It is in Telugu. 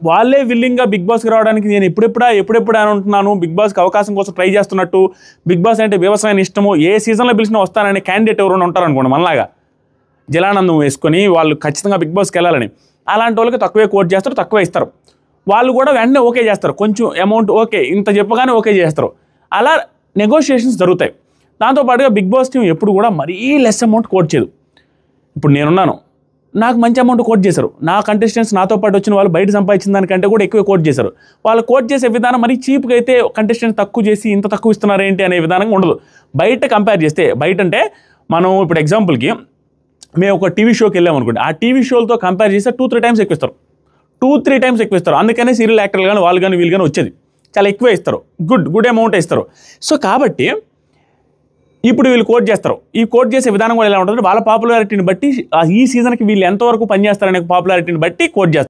వాళ్ళే విల్లింగ్గా బిగ్ బాస్కి రావడానికి నేను ఎప్పుడెప్పుడు అని ఉంటున్నాను, బిగ్ బాస్కి అవకాశం కోసం ట్రై చేస్తున్నట్టు, బిగ్ బాస్ అంటే వ్యవసాయం ఇష్టము, ఏ సీజన్లో పిలిచినా వస్తాననే క్యాండిడేట్ ఎవరైనా ఉంటారనుకోండి మనలాగా జలానందం వేసుకొని వాళ్ళు ఖచ్చితంగా బిగ్ బాస్కి వెళ్ళాలని, అలాంటి వాళ్ళకి తక్కువే కోట్ చేస్తారు, తక్కువే ఇస్తారు. వాళ్ళు కూడా వెంటనే ఓకే చేస్తారు, కొంచెం అమౌంట్ ఓకే ఇంత చెప్పగానే ఓకే చేస్తారు. అలా నెగోషియేషన్స్ జరుగుతాయి. దాంతోపాటుగా బిగ్ బాస్ టీం ఎప్పుడు కూడా మరీ లెస్ అమౌంట్ కోట్ చేయదు. ఇప్పుడు నేనున్నాను, నాకు మంచి అమౌంట్ కోట్ చేశారు, నా కంటెస్టెంట్స్ నాతో పాటు వచ్చిన వాళ్ళు బయట సంపాదించిన దానికంటే కూడా ఎక్కువ కోట్ చేశారు. వాళ్ళు కోట్ చేసే విధానం మరీ చీప్గా అయితే కంటెస్టెంట్స్ తక్కువ చేసి ఇంత తక్కువ ఇస్తున్నారు ఏంటి అనే విధానంగా ఉండదు. బయట కంపేర్ చేస్తే, బయట అంటే మనం ఇప్పుడు ఎగ్జాంపుల్కి మేము ఒక టీవీ షోకి వెళ్ళాం అనుకోండి, ఆ టీవీ షోలతో కంపేర్ చేస్తే 2-3 టైమ్స్ ఎక్కువ ఇస్తారు, 2-3 టైమ్స్ ఎక్కువ ఇస్తారు. అందుకనే సీరియల్ యాక్టర్లు కానీ వాళ్ళు కానీ వీళ్ళు కానీ వచ్చేది చాలా ఎక్కువే ఇస్తారు, గుడ్ అమౌంట్ ఇస్తారు. సో కాబట్టి ఇప్పుడు వీళ్ళు కోట్ చేస్తారు. ఈ కోట్ చేసే విధానం కూడా ఎలా ఉంటుంది, వాళ్ళ పాపులారిటీని బట్టి ఈ సీజన్కి వీళ్ళు ఎంతవరకు పనిచేస్తారనే పాపులారిటీని బట్టి కోట్ చేస్తారు.